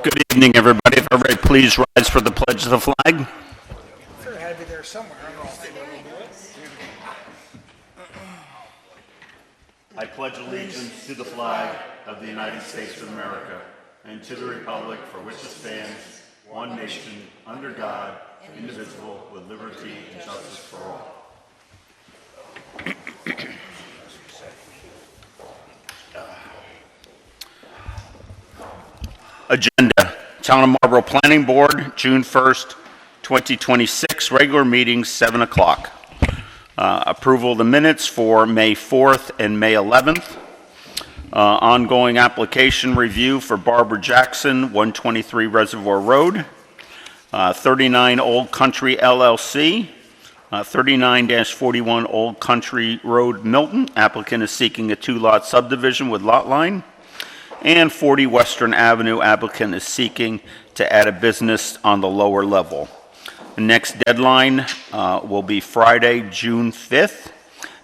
Good evening, everybody. If everybody please rise for the pledge of the flag. I figured it had to be there somewhere. I don't know if they will do it. I pledge allegiance to the flag of the United States of America and to the republic for which it stands, one nation, under God, indivisible, with liberty and justice for all. Agenda. Town of Marlborough Planning Board, June 1st, 2026, regular meetings, 7 o'clock. Approval of the minutes for May 4th and May 11th. Ongoing application review for Barbara Jackson, 123 Reservoir Road. 39 Old Country LLC, 39-41 Old Country Road, Milton. Applicant is seeking a two-lot subdivision with lot line. And 40 Western Avenue, applicant is seeking to add a business on the lower level. The next deadline will be Friday, June 5th.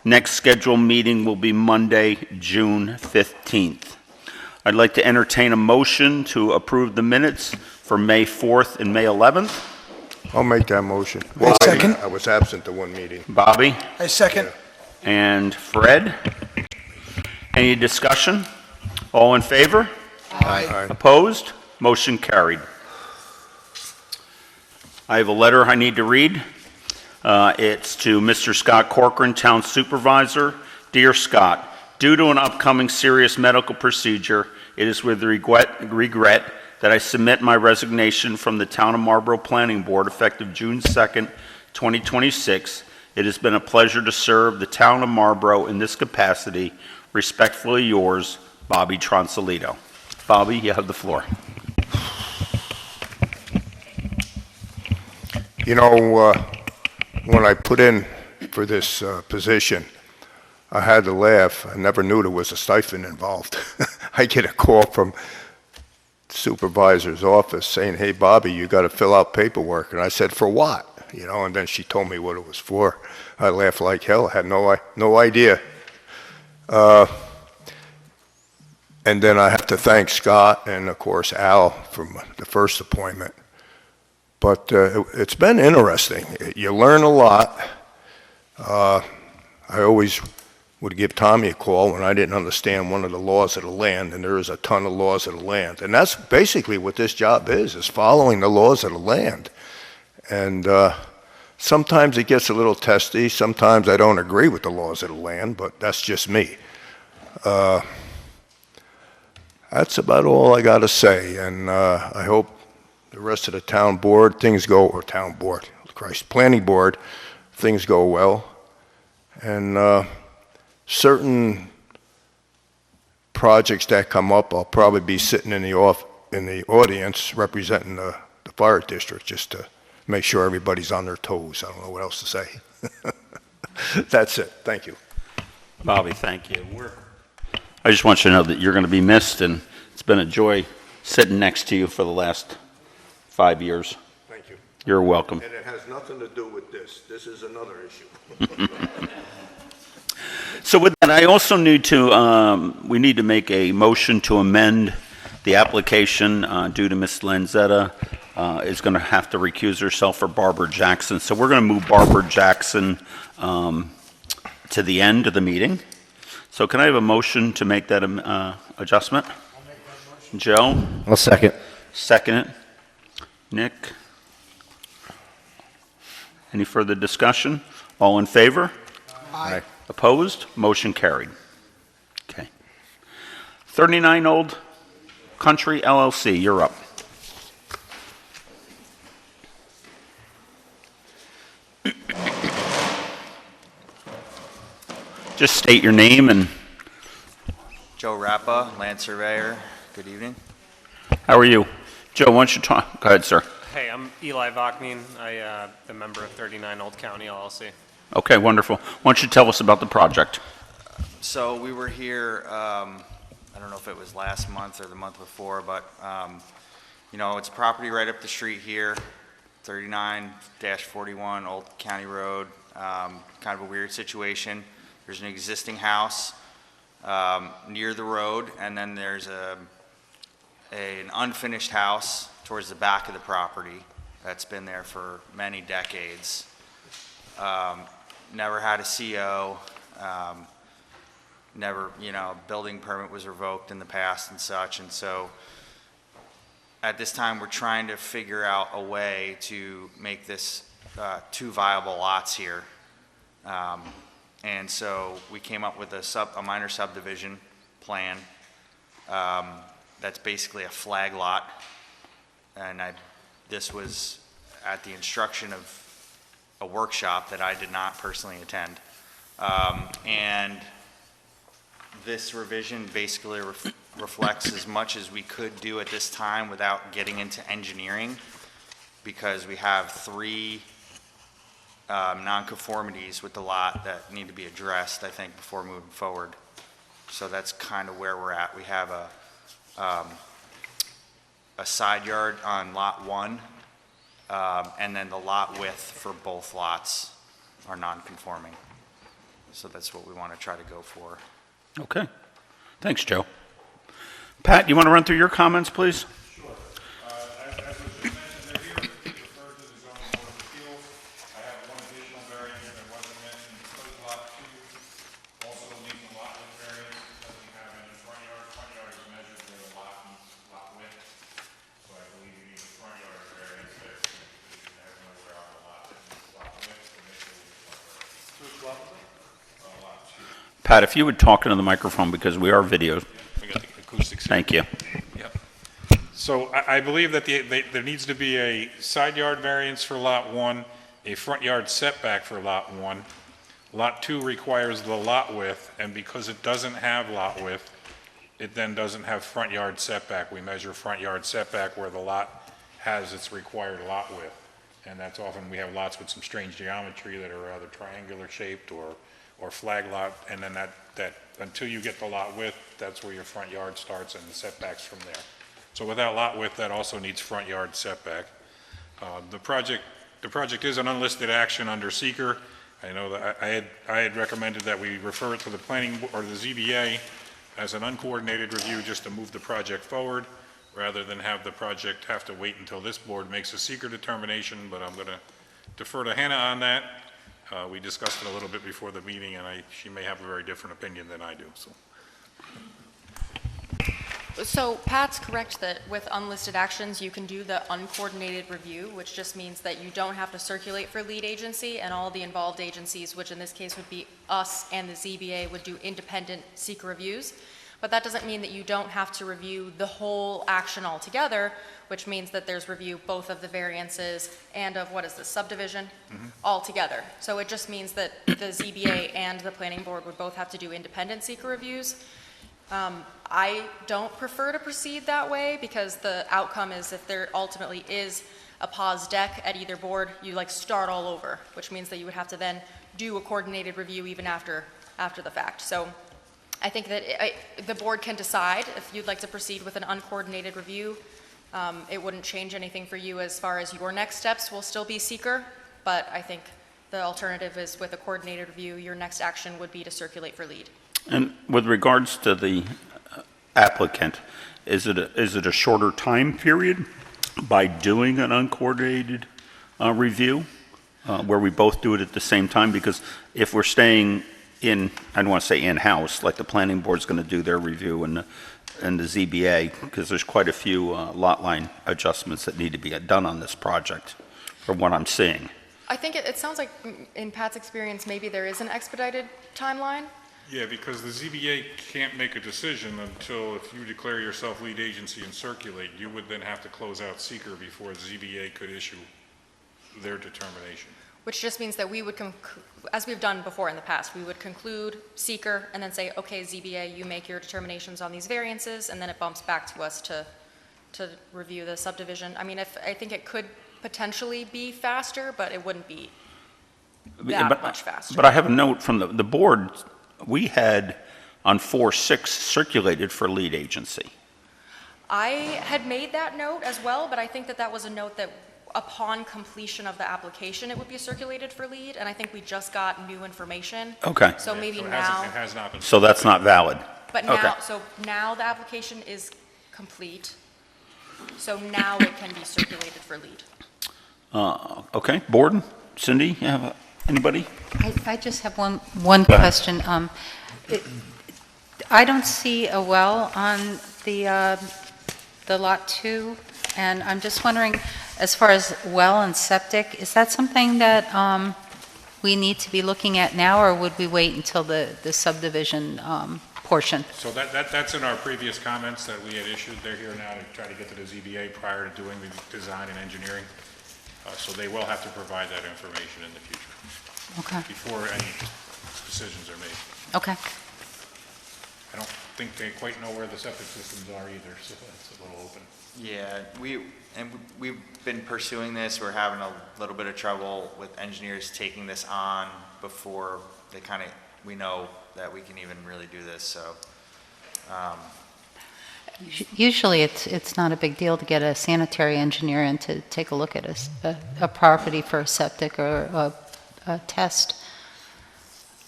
Next scheduled meeting will be Monday, June 15th. I'd like to entertain a motion to approve the minutes for May 4th and May 11th. I'll make that motion. I second. I was absent to one meeting. Bobby I second. and Fred. Any discussion? All in favor? Aye. Opposed? Motion carried. I have a letter I need to read. It's to Mr. Scott Corcoran, Town Supervisor. Dear Scott, due to an upcoming serious medical procedure, it is with regret that I submit my resignation from the Town of Marlborough Planning Board effective June 2nd, 2026. It has been a pleasure to serve the Town of Marlborough in this capacity. Respectfully yours, Bobby Tronsolito. Bobby, you have the floor. You know, when I put in for this position, I had to laugh. I never knew there was a stipend involved. I get a call from the supervisor's office saying, "Hey, Bobby, you got to fill out paperwork." And I said, "For what?" You know, and then she told me what it was for. I laughed like hell. I had no idea. And then I have to thank Scott and, of course, Al for the first appointment. But it's been interesting. You learn a lot. I always would give Tommy a call when I didn't understand one of the laws of the land, and there is a ton of laws of the land. And that's basically what this job is following the laws of the land. And sometimes it gets a little testy. Sometimes I don't agree with the laws of the land, but that's just me. That's about all I got to say, and I hope the rest of the planning board, things go well, and certain projects that come up, I'll probably be sitting in the audience representing the fire district just to make sure everybody's on their toes. I don't know what else to say. That's it. Thank you. Bobby, thank you. I just want you to know that you're going to be missed, and it's been a joy sitting next to you for the last 5 years. Thank you. You're welcome. And it has nothing to do with this. This is another issue. So with that, I also need to, we need to make a motion to amend the application due to Ms. Lanzetta is going to have to recuse herself for Barbara Jackson. So we're going to move Barbara Jackson to the end of the meeting. So can I have a motion to make that adjustment? I'll make that motion. Joe? I'll second. Second it. Nick? Any further discussion? All in favor? Aye. Opposed? Motion carried. Okay. 39 Old Country LLC, you're up. Just state your name and... Joe Rappa, land surveyor. Good evening. How are you? Joe, why don't you talk? Go ahead, sir. Hey, I'm Eli Vachmin. I'm the member of 39 Old County LLC. Okay, wonderful. Why don't you tell us about the project? So we were here, I don't know if it was last month or the month before, but, you know, it's a property right up the street here, 39-41 Old County Road. Kind of a weird situation. There's an existing house near the road, and then there's a an unfinished house towards the back of the property that's been there for many decades. Never had a CO, never, building permit was revoked in the past and such, and so at this time, we're trying to figure out a way to make this two viable lots here. And so we came up with a minor subdivision plan that's basically a flag lot. And this was at the instruction of a workshop that I did not personally attend. And this revision basically reflects as much as we could do at this time without getting into engineering, because we have three nonconformities with the lot that need to be addressed, I think, before moving forward. So that's kind of where we're at. We have a side yard on lot 1, and then the lot width for both lots are non-conforming. So that's what we want to try to go for. Okay. Thanks, Joe. Pat, you want to run through your comments, please? Sure. As was just mentioned, they're here to refer to the zoning board of appeals. I have one additional variance that wasn't mentioned, because lot 2 also needs a lot width variance, doesn't have any front yard. Front yard is measured where the lot meets lot width. So I believe you need a front yard variance there, because you have nowhere on the lot that meets lot width, so make sure we get front yard. Lot 2. Pat, if you would talk into the microphone because we are videoed. We got the acoustics. Thank you. Yep. So I believe that there needs to be a side yard variance for lot 1, a front yard setback for lot 1. Lot 2 requires the lot width, and because it doesn't have lot width, it then doesn't have front yard setback. We measure front yard setback where the lot has its required lot width. And that's often, we have lots with some strange geometry that are either triangular shaped or flag lot, and then that until you get the lot width, that's where your front yard starts and the setbacks from there. So without lot width, that also needs front yard setback. The project is an unlisted action under seeker. I know that I had recommended that we refer it to the planning or the ZBA as an uncoordinated review, just to move the project forward, rather than have the project have to wait until this board makes a seeker determination. But I'm going to defer to Hannah on that. We discussed it a little bit before the meeting, and she may have a very different opinion than I do. So Pat's correct that with unlisted actions, you can do the uncoordinated review, which just means that you don't have to circulate for lead agency, and all the involved agencies, which in this case would be us and the ZBA, would do independent seeker reviews. But that doesn't mean that you don't have to review the whole action altogether, which means that there's review both of the variances and of, what is this, subdivision, all together. So it just means that the ZBA and the planning board would both have to do independent seeker reviews. I don't prefer to proceed that way, because the outcome is, if there ultimately is a pause deck at either board, you start all over, which means that you would have to then do a coordinated review even after the fact. So I think that the board can decide if you'd like to proceed with an uncoordinated review. It wouldn't change anything for you as far as your next steps will still be seeker, but I think the alternative is, with a coordinated review, your next action would be to circulate for lead. And with regards to the applicant, is it a shorter time period by doing an uncoordinated review, where we both do it at the same time? Because if we're staying I don't want to say in-house, like the planning board's going to do their review and the ZBA, because there's quite a few lot line adjustments that need to be done on this project, from what I'm seeing. I think it sounds like, in Pat's experience, maybe there is an expedited timeline. Yeah, because the ZBA can't make a decision until, if you declare yourself lead agency and circulate, you would then have to close out seeker before the ZBA could issue their determination. Which just means that we would, as we've done before in the past, we would conclude seeker and then say, okay, ZBA, you make your determinations on these variances, and then it bumps back to us to review the subdivision. I mean, I think it could potentially be faster, but it wouldn't be that much faster. But I have a note from the board. We had on 4/6 circulated for lead agency. I had made that note as well, but I think that was a note that upon completion of the application, it would be circulated for lead, and I think we just got new information. Okay. So maybe So it now, it has not been. So that's not valid. but Okay. now the application is complete. So now it can be circulated for lead. Okay, board, Cindy, you have anybody? I just have one question. I don't see a well on the Lot 2, and I'm just wondering, as far as well and septic, is that something that we need to be looking at now, or would we wait until the subdivision portion? So that's in our previous comments that we had issued. They're here now to try to get to the ZBA prior to doing the design and engineering. So they will have to provide that information in the future Okay, before any decisions are made. okay. I don't think they quite know where the septic systems are either, so it's a little open. Yeah, we've been pursuing this. We're having a little bit of trouble with engineers taking this on before they we know that we can even really do this, so. Usually, it's not a big deal to get a sanitary engineer in to take a look at a property for a septic or a test,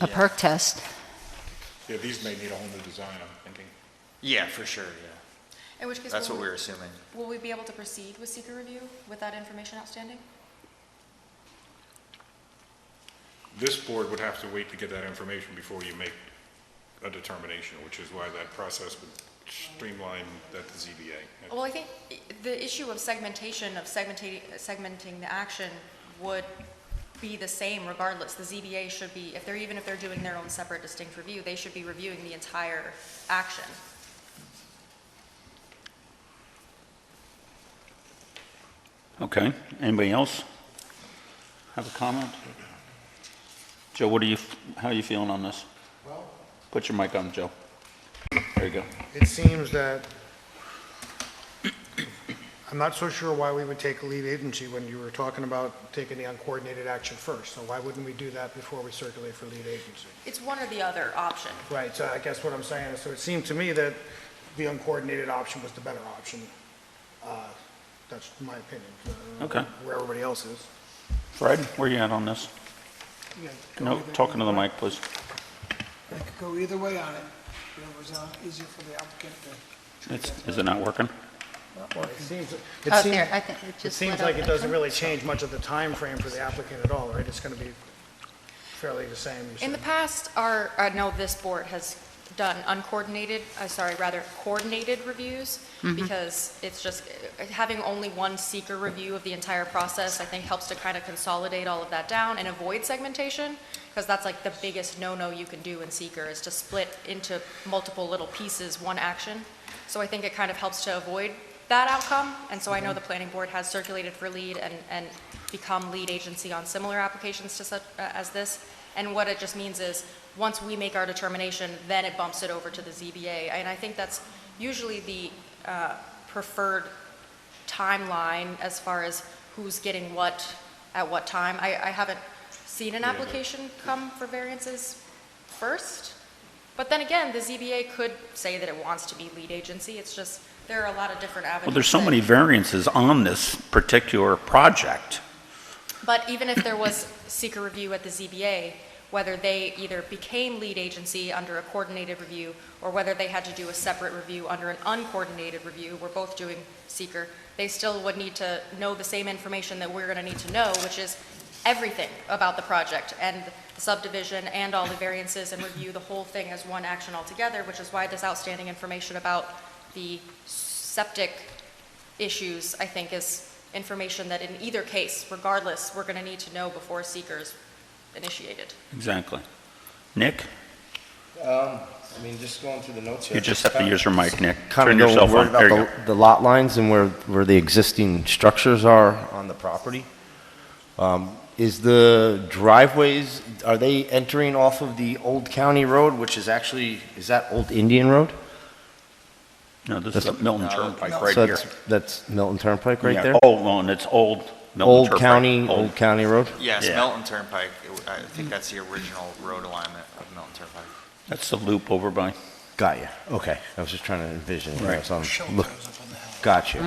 a Yeah. perk test. Yeah, these may need a whole new design, I'm thinking. Yeah, for sure, yeah. In which case, That's will what we- we're assuming. Will we be able to proceed with seeker review with that information outstanding? This board would have to wait to get that information before you make a determination, which is why that process would streamline at the ZBA. Well, I think the issue of segmenting the action would be the same regardless. The ZBA should be, even if they're doing their own separate distinct review, they should be reviewing the entire action. Okay, anybody else have a comment? Joe, how are you feeling on this? Well, Put your mic on, Joe. There you go. it seems that, I'm not so sure why we would take a lead agency when you were talking about taking the uncoordinated action first. So why wouldn't we do that before we circulate for lead agency? It's one or the other option. Right, so I guess what I'm saying is, so it seemed to me that the uncoordinated option was the better option. That's my opinion. I don't know Okay. Where everybody else is. Fred, where you at on this? Yeah, go No, either- talking to the mic, please. I could go either way on it. Whatever's easier for the applicant to. Is it not working? It seems, Oh, there, I think it it just seems lit like up, it I doesn't think. really change much of the time frame for the applicant at all, right? It's going to be fairly the same. you In the said. past, I know this board has done coordinated reviews, because it's just, having only one seeker review of the entire process, I think helps to kind of consolidate all of that down and avoid segmentation, because that's like the biggest no-no you can do in seeker, is to split into multiple little pieces, one action. So I think it kind of helps to avoid that outcome, and so I know the planning board has circulated for lead and become lead agency on similar applications to such, as this. And what it just means is, once we make our determination, then it bumps it over to the ZBA. And I think that's usually the preferred timeline as far as who's getting what at what time. I haven't seen an application come for variances first. But then again, the ZBA could say that it wants to be lead agency. It's just, there are a lot of different avenues. Well, there's so that- many variances on this particular project. But even if there was seeker review at the ZBA, whether they either became lead agency under a coordinated review, or whether they had to do a separate review under an uncoordinated review, we're both doing seeker, they still would need to know the same information that we're going to need to know, which is everything about the project and the subdivision and all the variances, and review the whole thing as one action altogether, which is why this outstanding information about the septic issues, I think, is information that in either case, regardless, we're going to need to know before seeker's initiated. Exactly. Nick, I mean, just going through the notes here. you just have to use your mic, Nick. Kind Turn of yourself worried on. There you go. about the lot lines and where the existing structures are on the property. Is the driveways, are they entering off of the Old County Road, which is actually, is that Old Indian Road? No, this is the Milton Turnpike right So here. that's Milton Turnpike right Yeah, there? Old, well, and it's Old Milton Old Turnpike. Old County Road? Yes, Yeah. Milton Turnpike, I think that's the original road alignment of Milton Turnpike. That's the loop over by. Got you. Okay. I was just trying to envision it. Right. So I'm Show look- goes up on the hill. Got you.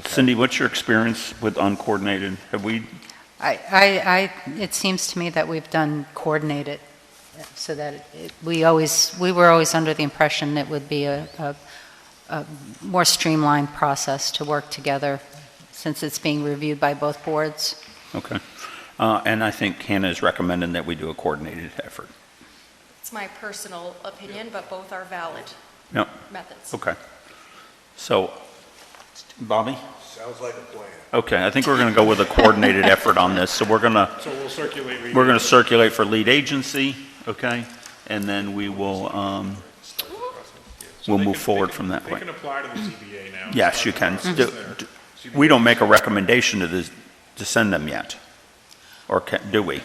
Cindy, what's your experience with uncoordinated? Have we, It seems to me that we've done coordinated, so that we were always under the impression it would be a a more streamlined process to work together since it's being reviewed by both boards. Okay. And I think Hannah is recommending that we do a coordinated effort. It's my personal opinion, but both are valid Yep. methods. Okay. So, Bobby? Sounds like a plan. Okay, I think we're going to go with a coordinated effort on this. So we're going to So we'll circulate. We're going to circulate for lead agency, okay? And then we will, So we'll they move can- forward they can- from that They point. can apply to the ZBA now. Yes, you can. Start the process there. We don't make a recommendation to send them yet, or do we?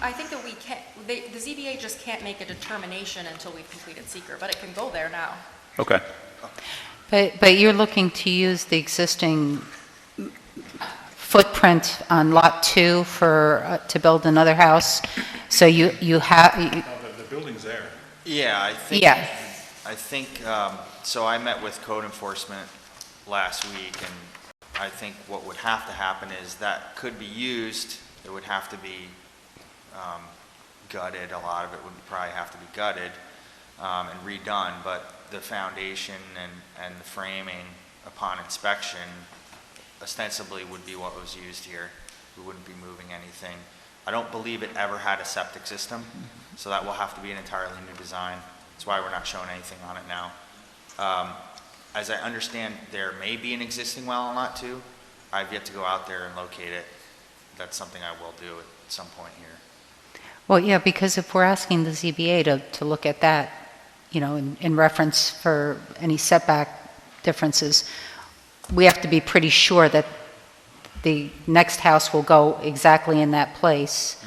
I think that we can't, the ZBA just can't make a determination until we've completed seeker, but it can go there now. Okay. But you're looking to use the existing footprint on Lot 2 for, to build another house? So you have, No, the building's there. Yeah, Yeah. I think, so I met with code enforcement last week, and I think what would have to happen is that could be used, it would have to be gutted, a lot of it would probably have to be gutted and redone, but the foundation and the framing upon inspection ostensibly would be what was used here. We wouldn't be moving anything. I don't believe it ever had a septic system, so that will have to be an entirely new design. That's why we're not showing anything on it now. As I understand, there may be an existing well on Lot 2. I've yet to go out there and locate it. That's something I will do at some point here. well, yeah, because if we're asking the ZBA to look at that, you know, in reference for any setback differences, we have to be pretty sure that the next house will go exactly in that place,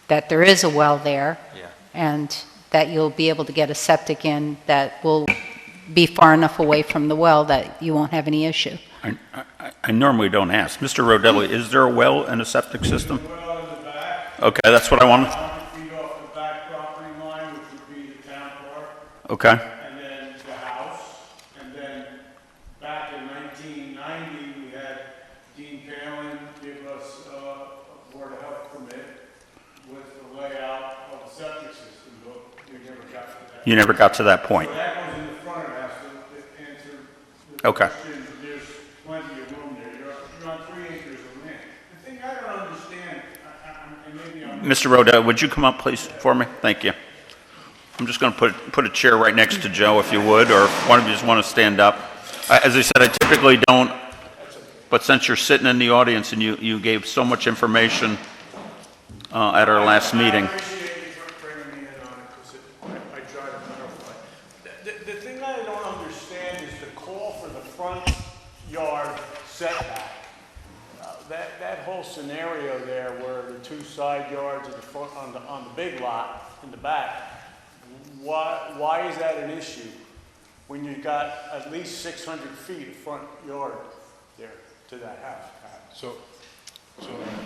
that there is a well there, Yeah. and that you'll be able to get a septic in that will be far enough away from the well that you won't have any issue. I normally don't ask. Mr. Rodelli, is there a well and a septic system? Okay, that's what I wanted. 100 feet off the back property line, which would be the town park, Okay, and then the house. And then back in 1990, we had Dean Palin give us a Board of Health permit with the layout of the septic system, but we never got to that. you never got to that point. So that was in the front of the house, to answer the Okay. question. There's plenty of room there. You're on 3 acres of land. The thing I don't understand, and maybe I'm Mr. Rodelli, would you come up, please, for me? Thank you. I'm just going to put a chair right next to Joe, if you would, or if one of you just want to stand up. As I said, I typically don't, but since you're sitting in the audience and you gave so much information at our last meeting. I appreciate you for bringing me in on it, because I try to clarify. The thing I don't understand is the call for the front yard setback. That whole scenario there where the 2 side yards of the front, on the big lot in the back, why is that an issue when you've got at least 600 feet of front yard there to that house? So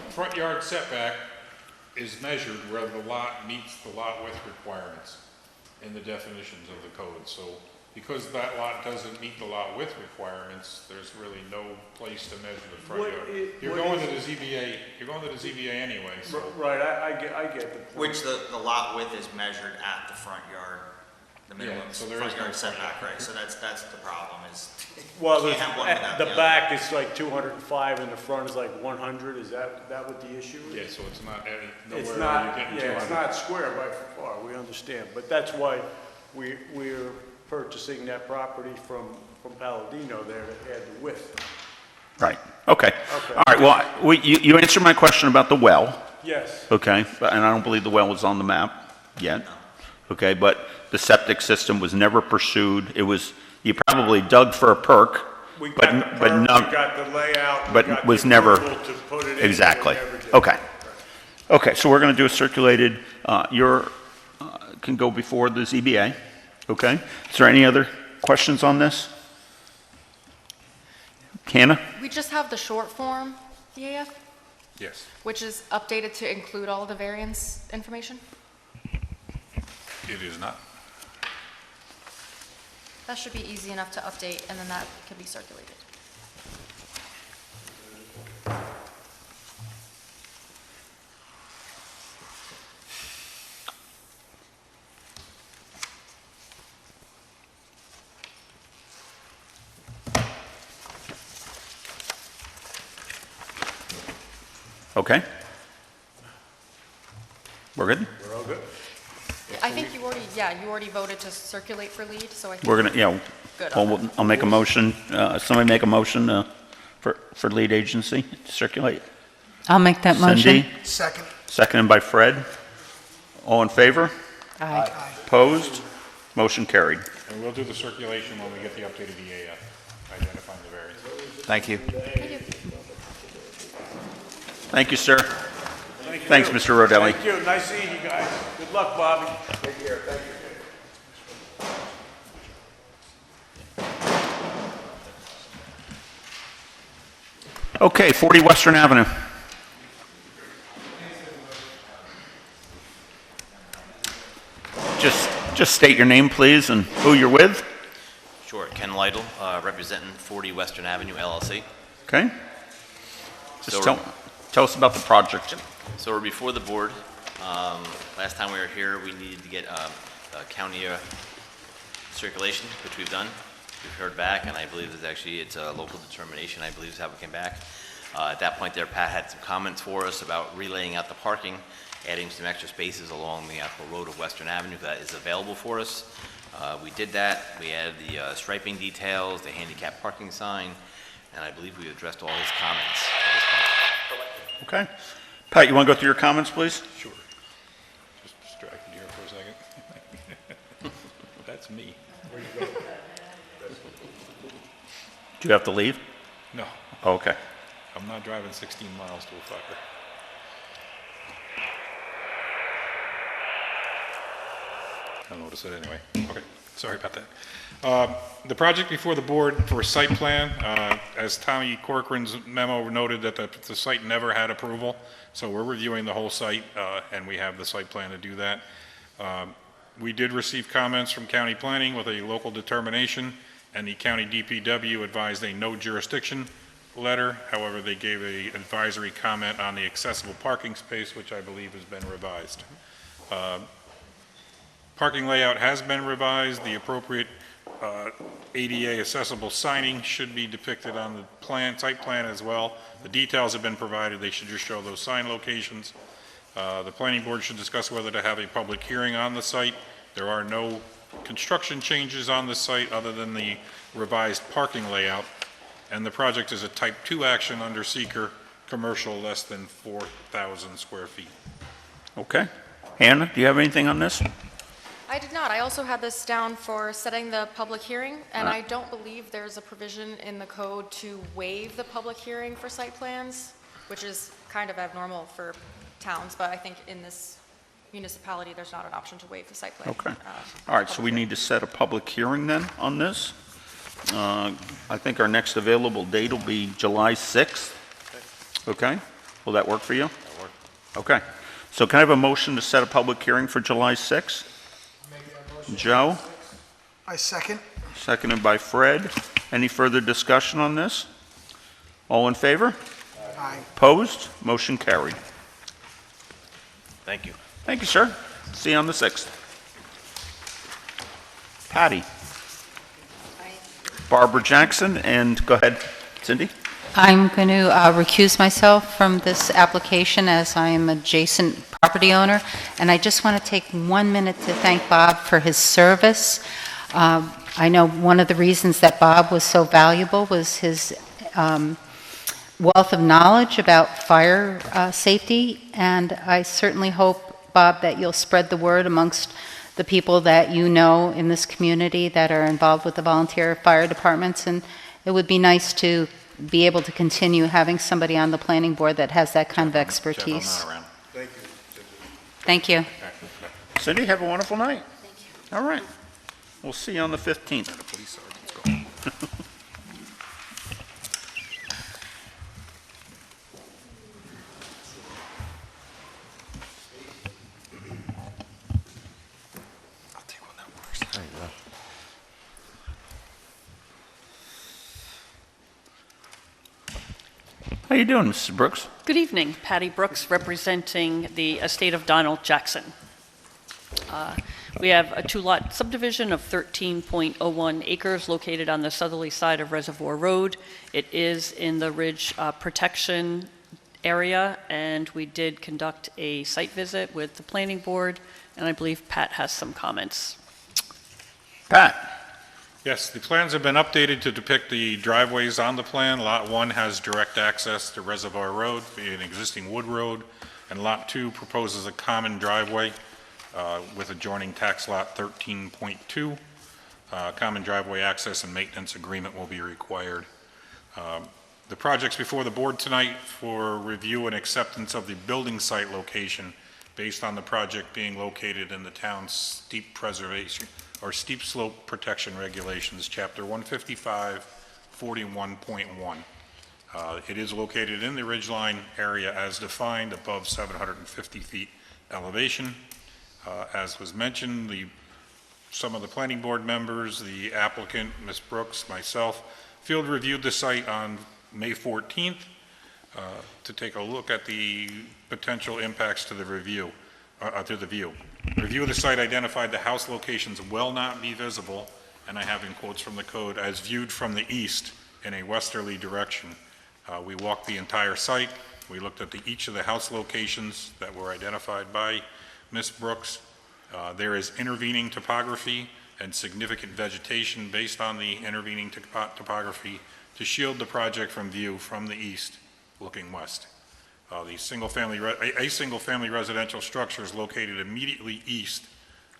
front yard setback is measured where the lot meets the lot width requirements in the definitions of the code. So because that lot doesn't meet the lot width requirements, there's really no place to measure the front What yard. i- You're what going is- to the ZBA, you're going to the ZBA anyway, so. Right, I get the point. Which the lot width is measured at the front yard, the minimum so there front is no yard front setback, yard. right? So that's the problem is, Well, can't have one without the the other. back is like 205 and the front is like 100, is that what the issue is? Yeah, so it's not, It's nowhere not, you're getting yeah, it's 200. not square by far, we understand, but that's why we're purchasing that property from Palladino there to add the width. Right, okay. Okay. All right, well, you answered my question about the well, Yes, okay? And I don't believe the well was on the map yet, okay? But the septic system was never pursued. It was, you probably dug for a perk, we but, got the but perk, no, we got the layout, we but got was the never- approval to put it in. but we exactly. never did. Okay. Okay, so we're going to do a circulated, can go before the ZBA, okay? Is there any other questions on this? Hannah? We just have the short form EAF, Yes, which is updated to include all the variance information. it is not. That should be easy enough to update, and then that can be circulated. Okay? We're good? We're all good? I think you already voted to circulate for lead, so I think. We're gonna, yeah, Good well, on that. I'll make a motion, somebody make a motion for lead agency to circulate. I'll make that motion. Cindy, Second. seconded by Fred. All in favor? Aye. Opposed? Motion carried. And we'll do the circulation when we get the updated EAF, identifying the variance. Thank you. Thank you. Thank you, sir. Thank you. Thanks, Mr. Rodelli. Thank you. Nice seeing you guys. Good luck, Bobby. Take care. Thank you. Okay, 40 Western Avenue. Just state your name, please, and who you're with. Sure, Ken Lytle, representing 40 Western Avenue LLC. Okay? Just So- tell us about the project. So we're before the board. Last time we were here, we needed to get a county circulation, which we've done. We've heard back, and I believe it's a local determination, I believe is how it came back. At that point there, Pat had some comments for us about relaying out the parking, adding some extra spaces along the actual road of Western Avenue that is available for us. We did that. We added the striping details, the handicap parking sign, and I believe we addressed all his comments at this point. Okay. Pat, you want to go through your comments, please? Sure. Just distracted here for a second. That's me. Do you have to leave? No, Okay. I'm not driving 16 miles to a fire. I don't know what to say anyway. Okay, sorry about that. The project before the board for site plan, as Tommy Corcoran's memo noted, that the site never had approval, so we're reviewing the whole site, and we have the site plan to do that. We did receive comments from county planning with a local determination, and the county DPW advised a no jurisdiction letter. However, they gave a advisory comment on the accessible parking space, which I believe has been revised. Parking layout has been revised. The appropriate ADA accessible signing should be depicted on the site plan as well. The details have been provided. They should just show those sign locations. The planning board should discuss whether to have a public hearing on the site. There are no construction changes on the site other than the revised parking layout. And the project is a type 2 action under seeker, commercial less than 4,000 square feet. Okay. Hannah, do you have anything on this? I did not. I also had this down for setting the public hearing, and I don't believe there's a provision in the code to waive the public hearing for site plans, which is kind of abnormal for towns, but I think in this municipality, there's not an option to waive the site plan. Okay. All right, so we need to set a public hearing then on this. I think our next available date will be July 6th. Okay? Will that work for you? That'll work. Okay. So can I have a motion to set a public hearing for July 6th? Joe, I second. seconded by Fred. Any further discussion on this? All in favor? Aye. Opposed? Motion carried. Thank you. Thank you, sir. See you on the 6th. Patty. Barbara Jackson, and go ahead, Cindy. I'm going to recuse myself from this application as I am adjacent property owner, and I just want to take 1 minute to thank Bob for his service. I know one of the reasons that Bob was so valuable was his wealth of knowledge about fire safety, and I certainly hope, Bob, that you'll spread the word amongst the people that you know in this community that are involved with the volunteer fire departments, and it would be nice to be able to continue having somebody on the planning board that has that kind of expertise. Jeff, I'm not around. Thank you. Cindy, have a wonderful night. Thank you. All right. We'll see you on the 15th. The police sergeant's gone. I'll take one that works. There you go. How you doing, Mrs. Brooks? Good evening. Patty Brooks, representing the estate of Donald Jackson. We have a two-lot subdivision of 13.01 acres located on the southerly side of Reservoir Road. It is in the Ridge Protection area, and we did conduct a site visit with the planning board, and I believe Pat has some comments. Pat? Yes, the plans have been updated to depict the driveways on the plan. Lot 1 has direct access to Reservoir Road, an existing wood road, and Lot 2 proposes a common driveway with adjoining tax lot 13.2. Common driveway access and maintenance agreement will be required. The project's before the board tonight for review and acceptance of the building site location based on the project being located in the town's steep preservation or steep slope protection regulations, chapter 155, 41.1. It is located in the ridgeline area as defined above 750 feet elevation. As was mentioned, some of the planning board members, the applicant, Ms. Brooks, myself, field reviewed the site on May 14th to take a look at the potential impacts to the view. Review of the site identified the house locations will not be visible, and I have in quotes from the code, as viewed from the east in a westerly direction. We walked the entire site. We looked at each of the house locations that were identified by Ms. Brooks. There is intervening topography and significant vegetation based on the intervening topography to shield the project from view from the east looking west. A single-family residential structure is located immediately east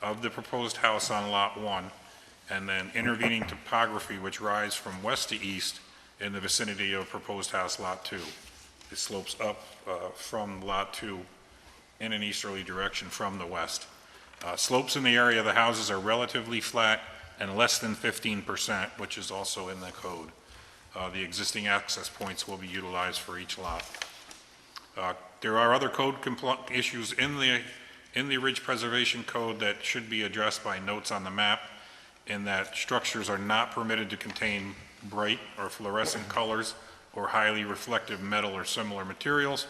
of the proposed house on Lot 1, and then intervening topography which rises from west to east in the vicinity of proposed house Lot 2. It slopes up from Lot 2 in an easterly direction from the west. Slopes in the area of the houses are relatively flat and less than 15%, which is also in the code. The existing access points will be utilized for each lot. There are other code issues in the Ridge Preservation Code that should be addressed by notes on the map, in that structures are not permitted to contain bright or fluorescent colors or highly reflective metal or similar materials.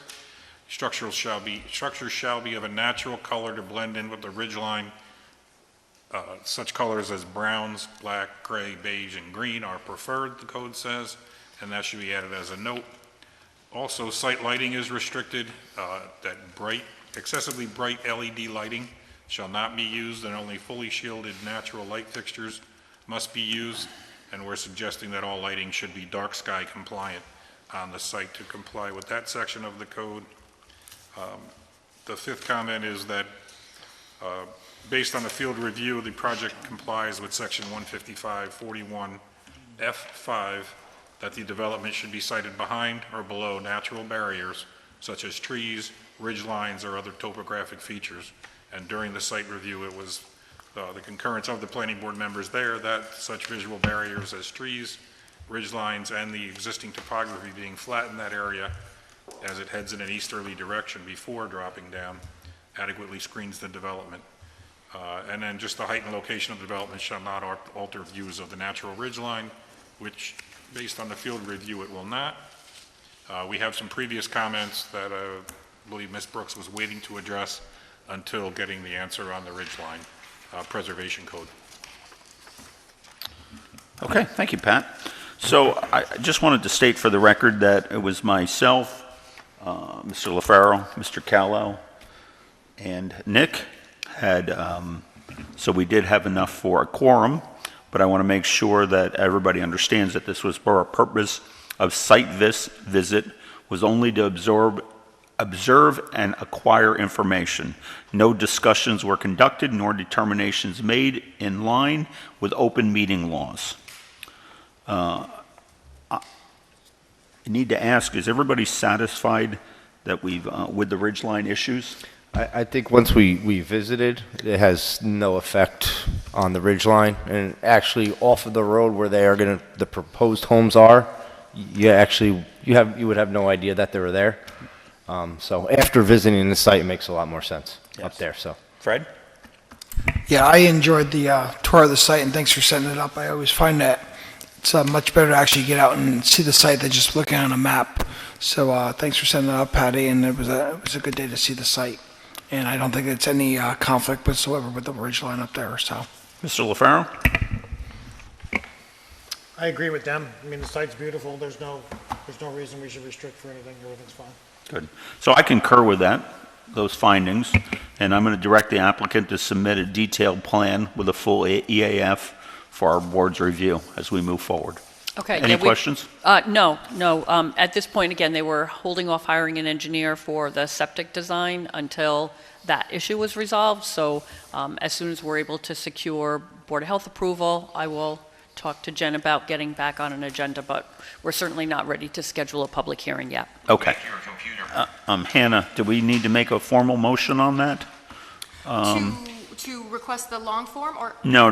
Structures shall be of a natural color to blend in with the ridgeline. Such colors as browns, black, gray, beige, and green are preferred, the code says, and that should be added as a note. Also, site lighting is restricted, that excessively bright LED lighting shall not be used, and only fully shielded natural light fixtures must be used, and we're suggesting that all lighting should be dark sky compliant on the site to comply with that section of the code. The fifth comment is that based on the field review, the project complies with section 155-41 F5, that the development should be sited behind or below natural barriers such as trees, ridge lines, or other topographic features. And during the site review, it was the concurrence of the planning board members there that such visual barriers as trees, ridge lines, and the existing topography being flat in that area as it heads in an easterly direction before dropping down adequately screens the development. And then just the height and location of the development shall not alter views of the natural ridge line, which based on the field review, it will not. We have some previous comments that I believe Ms. Brooks was waiting to address until getting the answer on the ridgeline preservation code. Okay, thank you, Pat. So I just wanted to state for the record that it was myself, Mr. LaFaro, Mr. Callow, and Nick so we did have enough for a quorum, but I want to make sure that everybody understands that this was for a purpose of site visit, was only to observe and acquire information. No discussions were conducted nor determinations made in line with open meeting laws. I need to ask, is everybody satisfied that we've, with the ridgeline issues? I think once we visited, it has no effect on the ridgeline, and actually off of the road where the proposed homes are, you would have no idea that they were there. So after visiting the site, it makes a lot more sense up there. So Fred? Yeah, I enjoyed the tour of the site, and thanks for setting it up. I always find that it's much better to actually get out and see the site than just looking on a map. So thanks for setting it up, Patty, and it was a good day to see the site. And I don't think it's any conflict whatsoever with the ridgeline up there. So, Mr. LaFaro? I agree with them. I mean, the site's beautiful. There's no reason we should restrict for anything. Everything's fine. Good. So I concur with that, those findings, and I'm going to direct the applicant to submit a detailed plan with a full EAF for our board's review as we move forward. Okay. Any questions? No. At this point, again, they were holding off hiring an engineer for the septic design until that issue was resolved. So as soon as we're able to secure Board of Health approval, I will talk to Jen about getting back on an agenda, but we're certainly not ready to schedule a public hearing yet. Okay. Hannah, do we need to make a formal motion on that? To request the long form, or No,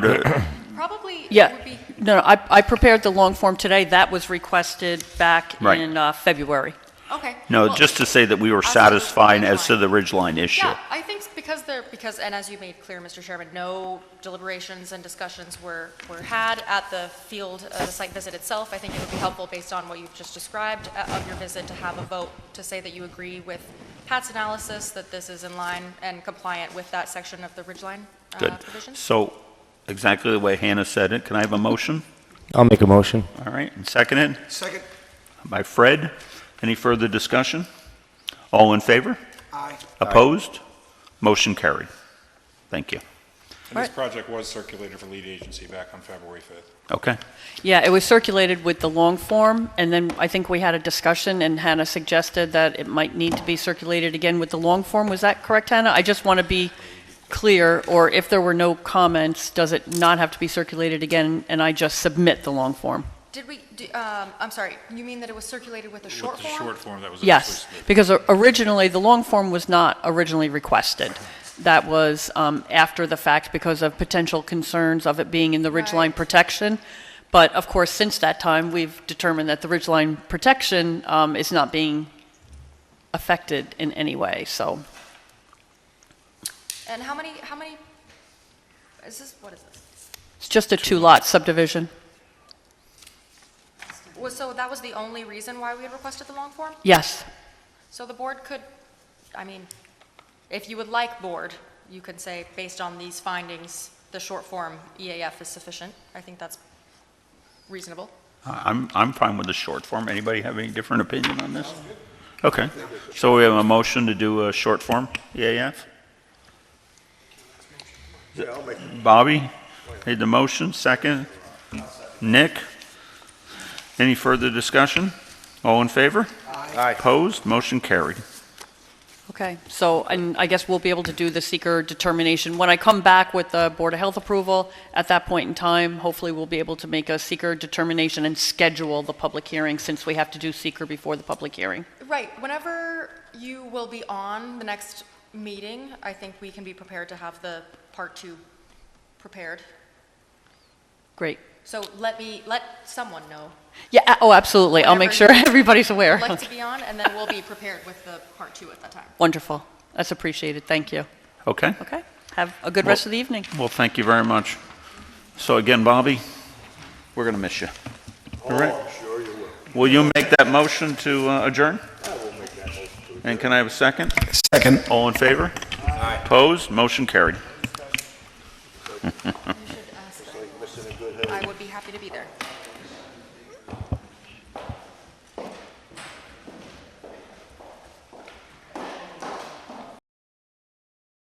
probably it Yeah. would be, No, I prepared the long form today. That was requested back Right. in February. okay. no, Well, just to say that we were as to the satisfied as to ridgeline. the ridgeline issue. Yeah, I think because, and as you made clear, Mr. Chairman, no deliberations and discussions were had at the field, the site visit itself. I think it would be helpful, based on what you've just described of your visit, to have a vote to say that you agree with Pat's analysis, that this is in line and compliant with that section of the ridgeline Good. provision. So exactly the way Hannah said it, can I have a motion? I'll make a motion. All right, and seconded Second. by Fred. Any further discussion? All in favor? Aye. Opposed? Motion carried. Thank you. And this project was circulated for lead agency back on February 5th. Okay. Yeah, it was circulated with the long form, and then I think we had a discussion, and Hannah suggested that it might need to be circulated again with the long form. Was that correct, Hannah? I just want to be clear, or if there were no comments, does it not have to be circulated again, and I just submit the long form? Did we, I'm sorry, you mean that it was circulated with the short With the form? short form that was Yes, initially submitted. because originally, the long form was not originally requested. That was after the fact because of potential concerns of it being in the ridgeline Right. protection. But of course, since that time, we've determined that the ridgeline protection is not being affected in any way, so. And how many, is this, what is this? It's just a two-lot subdivision. So that was the only reason why we had requested the long form? Yes. So the board could, I mean, if you would like, board, you could say, based on these findings, the short form EAF is sufficient. I think that's reasonable. I'm fine with the short form. Anybody have any different opinion on this? Okay. So we have a motion to do a short form EAF? Bobby made the motion, second. Nick? Any further discussion? All in favor? Aye. Opposed? Motion carried. Okay, so, and I guess we'll be able to do the seeker determination. When I come back with the Board of Health approval, at that point in time, hopefully we'll be able to make a seeker determination and schedule the public hearing, since we have to do seeker before the public hearing. Right, whenever you will be on the next meeting, I think we can be prepared to have the part 2 prepared. Great. So let someone know. Yeah, oh, absolutely. I'll make sure Whenever everybody's aware. I'd like to be on, and then we'll be prepared with the part 2 at that time. Wonderful. That's appreciated. Thank you. Okay? Okay, have a good rest of the evening. Well, thank you very much. So again, Bobby, we're going to miss you. All right? Sure you will. Will you make that motion to adjourn? I will make that motion to And can I have a second? Second. All in favor? Opposed? Motion carried. You should ask them. I would be happy to be there.